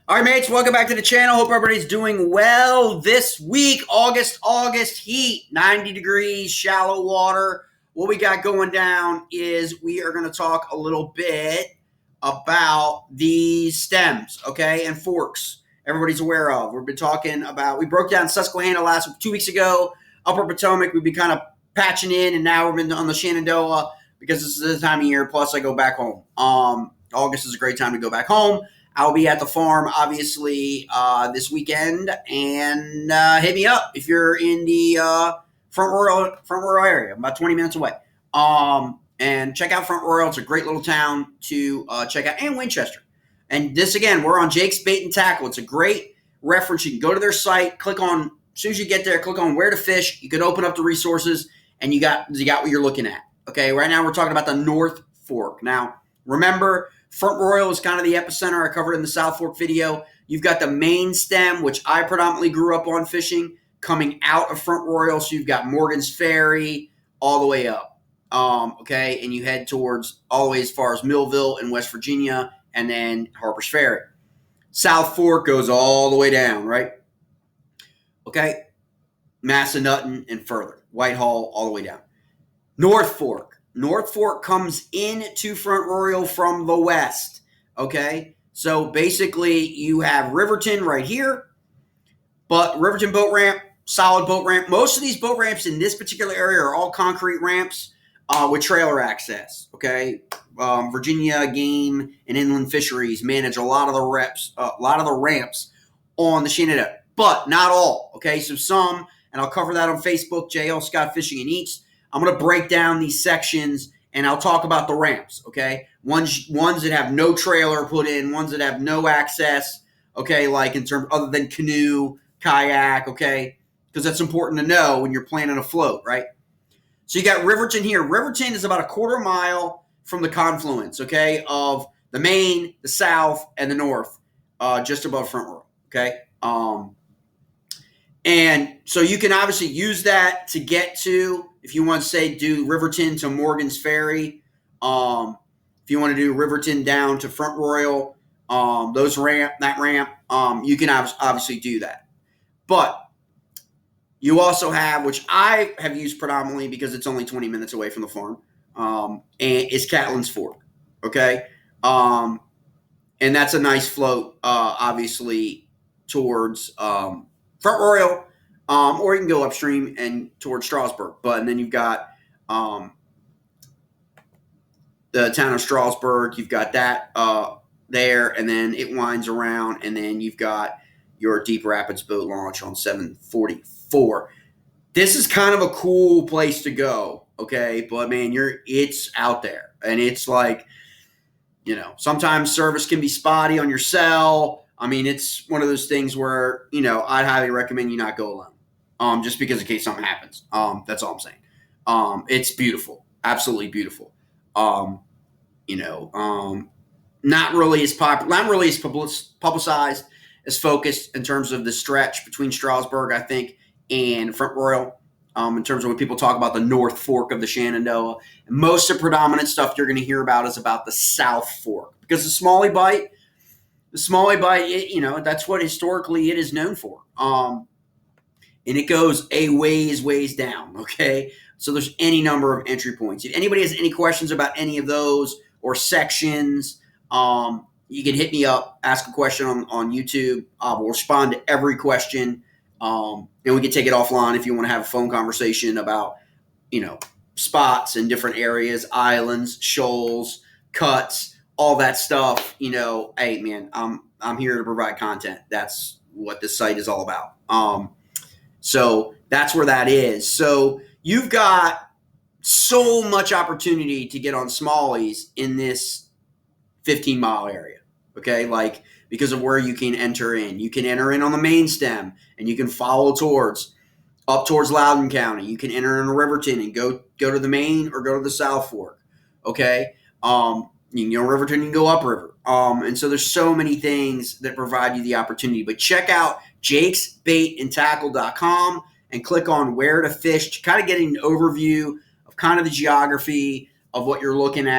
All right, mates, welcome back to the channel. Hope everybody's doing well. This week, August heat, 90 degrees, shallow water. What we got going down is we are going to talk a little bit about these stems, okay, and forks everybody's aware of. We've been talking about, we broke down Susquehanna 2 weeks ago, Upper Potomac. We've been kind of patching in, and now we've been on the Shenandoah because this is the time of year, plus I go back home. August is a great time to go back home. I'll be at the farm, obviously, this weekend, and hit me up if you're in the Front Royal area. I'm about 20 minutes away. And check out Front Royal. It's a great little town to check out, and Winchester. And this, again, we're on Jake's Bait and Tackle. It's a great reference. You can go to their site, click on, as soon as you get there, click on where to fish. You can open up the resources, and you got what you're looking at. Okay, right now we're talking about the North Fork. Now, remember, Front Royal is kind of the epicenter. I covered in the South Fork video. You've got the main stem, which I predominantly grew up on fishing, coming out of Front Royal. So you've got Morgan's Ferry all the way up, okay? And you head towards all the way as far as Millville in West Virginia, and then Harper's Ferry. South Fork goes all the way down, right? Okay? Massanutten and further. Whitehall all the way down. North Fork. North Fork comes into Front Royal from the west, okay? So basically you have Riverton right here, but Riverton boat ramp, solid boat ramp. Most of these boat ramps in this particular area are all concrete ramps with trailer access, okay? Virginia Game and Inland Fisheries manage a lot of the ramps on the Shenandoah, but not all, okay? So some, and I'll cover that on Facebook, JL Scott Fishing and Eats. I'm going to break down these sections, and I'll talk about the ramps, okay? Ones that have no trailer put in, ones that have no access, okay, like in terms other than canoe, kayak, okay? Because that's important to know when you're planning a float, right? So you got Riverton here. Riverton is about a quarter mile from the confluence, okay, of the main, the south, and the north, just above Front Royal, okay? And so you can obviously use that to get to, if you want to say do Riverton to Morgan's Ferry, if you want to do Riverton down to Front Royal, that ramp, you can obviously do that. But you also have, which I have used predominantly because it's only 20 minutes away from the farm, and is Catlin's Fork, okay? And that's a nice float, obviously, towards Front Royal, or you can go upstream and towards Strasburg. And then you've got the town of Strasburg. You've got that there, and then it winds around, and then you've got your Deep Rapids boat launch on 744. This is kind of a cool place to go, okay? But, man, it's out there, and it's like, you know, sometimes service can be spotty on your cell. I mean, it's one of those things where, you know, I'd highly recommend you not go alone, just because in case something happens. That's all I'm saying. It's beautiful, absolutely beautiful. You know, not really as publicized, as focused in terms of the stretch between Strasburg, I think, and Front Royal. In terms of when people talk about the North Fork of the Shenandoah, most of the predominant stuff you're going to hear about is about the South Fork, because the Smalley Bite. The Smalley Bite, you know, that's what historically it is known for. And it goes a ways down, okay? So there's any number of entry points. If anybody has any questions about any of those or sections, you can hit me up, ask a question on YouTube. We'll respond to every question. And we can take it offline if you want to have a phone conversation about, you know, spots in different areas, islands, shoals, cuts, all that stuff. You know, hey man, I'm here to provide content. That's what this site is all about. So that's where that is. So you've got so much opportunity to get on smallies in this 15-mile area. Okay, like because of where you can enter in. You can enter in on the main stem, and you can follow up towards Loudoun County. You can enter in Riverton and go to the main or go to the South Fork. Okay. You can go Riverton, you can go upriver. And so there's so many things that provide you the opportunity. But check out jakesbaitandtackle.com and click on where to fish to kind of get an overview of kind of the geography of what you're looking at.